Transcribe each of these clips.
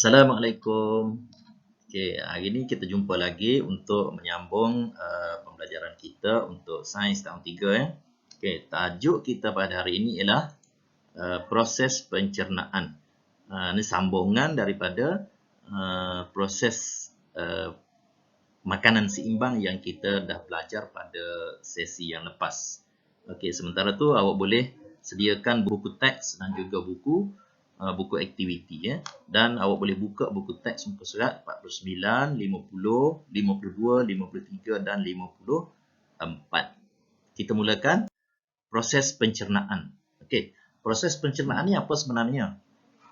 Assalamualaikum. Okey, hari ini kita jumpa lagi untuk menyambung pembelajaran kita untuk sains tahun 3 ya. Okey, tajuk kita pada hari ini ialah proses pencernaan. Ini sambungan daripada proses makanan seimbang yang kita dah belajar pada sesi yang lepas. Okey, sementara tu awak boleh sediakan buku teks dan juga buku aktiviti ya. Dan awak boleh buka buku teks muka surat 49, 50, 52, 53 dan 54. Kita mulakan proses pencernaan. Okey, proses pencernaan ni apa sebenarnya?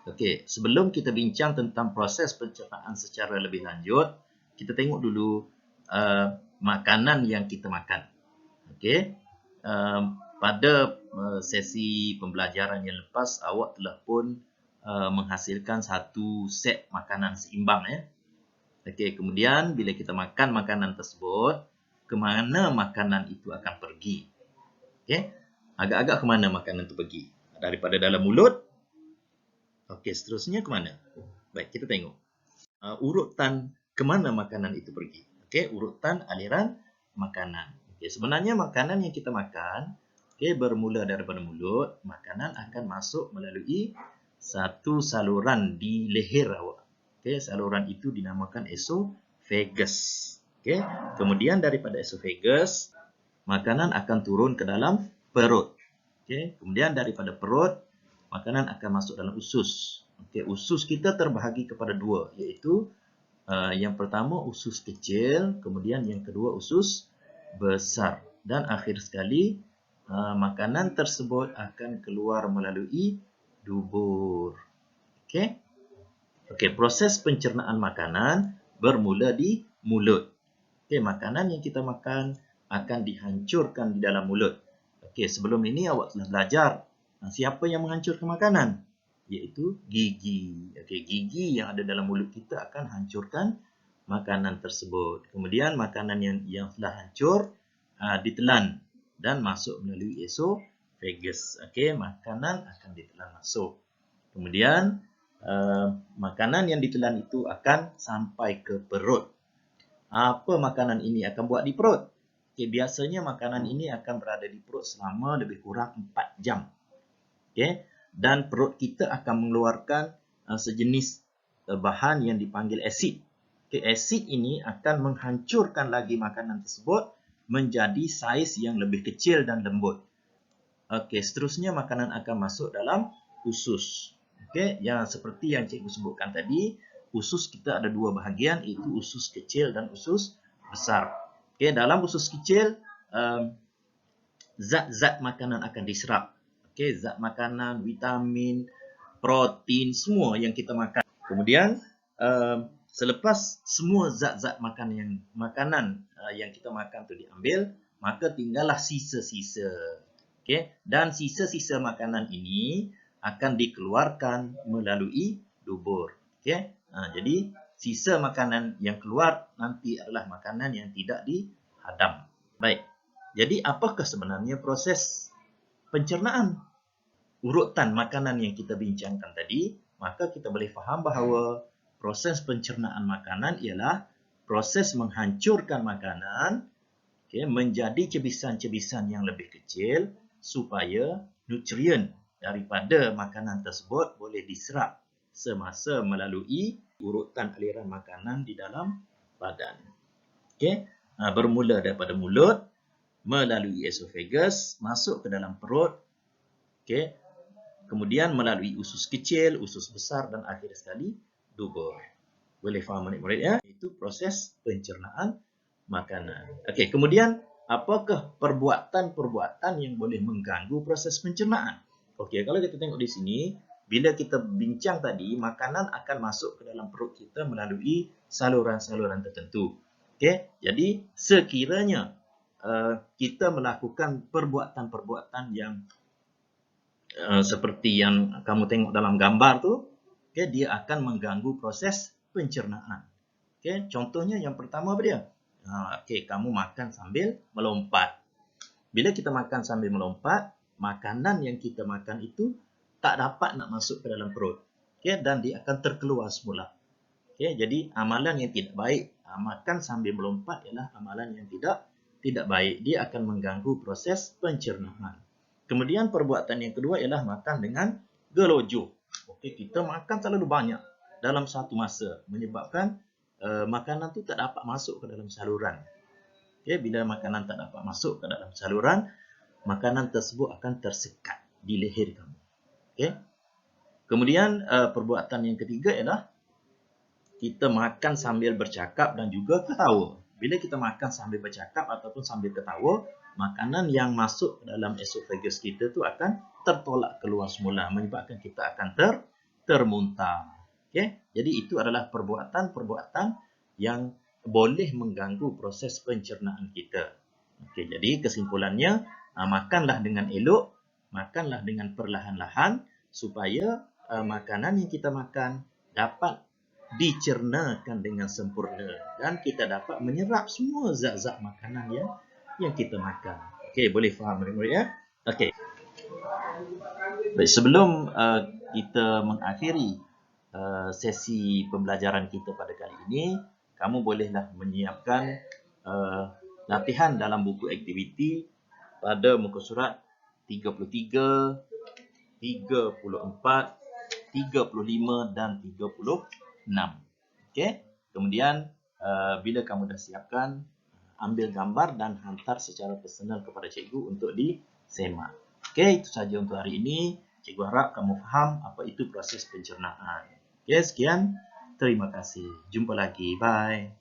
Okey, sebelum kita bincang tentang proses pencernaan secara lebih lanjut, kita tengok dulu makanan yang kita makan. Okey, pada sesi pembelajaran yang lepas awak telah pun menghasilkan satu set makanan seimbang ya. Okey, kemudian bila kita makan makanan tersebut, ke mana makanan itu akan pergi? Okey, agak-agak ke mana makanan itu pergi? Daripada dalam mulut. Okey, seterusnya ke mana? Baik, kita tengok urutan ke mana makanan itu pergi. Okey, urutan aliran makanan. Okey, sebenarnya makanan yang kita makan, okey, bermula daripada mulut, makanan akan masuk melalui satu saluran di leher awak. Okey, saluran itu dinamakan esophagus. Okey, kemudian daripada esophagus, makanan akan turun ke dalam perut. Okey, kemudian daripada perut, makanan akan masuk dalam usus. Okey, usus kita terbahagi kepada dua, iaitu yang pertama usus kecil, kemudian yang kedua usus besar. Dan akhir sekali, makanan tersebut akan keluar melalui dubur. Okey. Okey, proses pencernaan makanan bermula di mulut. Okey, makanan yang kita makan akan dihancurkan di dalam mulut. Okey, sebelum ini awak telah belajar siapa yang menghancurkan makanan? Iaitu gigi. Okey, gigi yang ada dalam mulut kita akan hancurkan makanan tersebut. Kemudian makanan yang telah hancur ditelan dan masuk melalui esophagus. Okey, makanan akan ditelan masuk. Kemudian makanan yang ditelan itu akan sampai ke perut. Apa makanan ini akan buat di perut? Okey, biasanya makanan ini akan berada di perut selama lebih kurang 4 jam. Okey, dan perut kita akan mengeluarkan sejenis bahan yang dipanggil asid. Okey, asid ini akan menghancurkan lagi makanan tersebut menjadi saiz yang lebih kecil dan lembut. Okey, seterusnya makanan akan masuk dalam usus. Okey, yang seperti yang cikgu sebutkan tadi, usus kita ada dua bahagian, iaitu usus kecil dan usus besar. Okey, dalam usus kecil zat-zat makanan akan diserap. Okey, zat makanan, vitamin, protein, semua yang kita makan. Kemudian selepas semua zat-zat makanan yang kita makan tu diambil, maka tinggallah sisa-sisa. Okey, dan sisa-sisa makanan ini akan dikeluarkan melalui dubur. Okey, jadi sisa makanan yang keluar nanti adalah makanan yang tidak dihadam. Baik. Jadi apakah sebenarnya proses pencernaan? Urutan makanan yang kita bincangkan tadi, maka kita boleh faham bahawa proses pencernaan makanan ialah proses menghancurkan makanan menjadi cebisan-cebisan yang lebih kecil supaya nutrien daripada makanan tersebut boleh diserap semasa melalui urutan aliran makanan di dalam badan. Okey, bermula daripada mulut, melalui esophagus, masuk ke dalam perut, okey, kemudian melalui usus kecil, usus besar dan akhir sekali dubur. Boleh faham murid-murid ya? Itu proses pencernaan makanan. Okey, kemudian apakah perbuatan-perbuatan yang boleh mengganggu proses pencernaan? Okey, kalau kita tengok di sini, bila kita bincang tadi, makanan akan masuk ke dalam perut kita melalui saluran-saluran tertentu. Okey, jadi sekiranya kita melakukan perbuatan-perbuatan yang seperti yang kamu tengok dalam gambar tu, okay, dia akan mengganggu proses pencernaan. Okay, contohnya yang pertama apa dia? Okay, kamu makan sambil melompat. Bila kita makan sambil melompat, makanan yang kita makan itu tak dapat nak masuk ke dalam perut. Okay, dan dia akan terkeluar semula. Okey, jadi amalan yang tidak baik, makan sambil melompat ialah amalan yang tidak baik. Dia akan mengganggu proses pencernaan. Kemudian perbuatan yang kedua ialah makan dengan gelojoh. Okey, kita makan terlalu banyak dalam satu masa menyebabkan makanan tu tak dapat masuk ke dalam saluran. Okey, bila makanan tak dapat masuk ke dalam saluran, makanan tersebut akan tersekat di leher kamu. Okey. Kemudian perbuatan yang ketiga ialah kita makan sambil bercakap dan juga ketawa. Bila kita makan sambil bercakap ataupun sambil ketawa, makanan yang masuk ke dalam esophagus kita tu akan tertolak keluar semula, menyebabkan kita akan termuntah. Okey, jadi itu adalah perbuatan-perbuatan yang boleh mengganggu proses pencernaan kita. Okey, jadi kesimpulannya, makanlah dengan elok, makanlah dengan perlahan-lahan supaya makanan yang kita makan dapat dicernakan dengan sempurna dan kita dapat menyerap semua zat-zat makanan yang kita makan. Okey, boleh faham murid-murid ya? Okey. Baik, sebelum kita mengakhiri sesi pembelajaran kita pada kali ini, kamu bolehlah menyiapkan latihan dalam buku aktiviti pada muka surat 33, 34, 35 dan 36. Okey. Kemudian bila kamu dah siapkan, ambil gambar dan hantar secara personal kepada cikgu untuk disemak. Okey, itu saja untuk hari ini. Cikgu harap kamu faham apa itu proses pencernaan. Okey, sekian. Terima kasih. Jumpa lagi. Bye.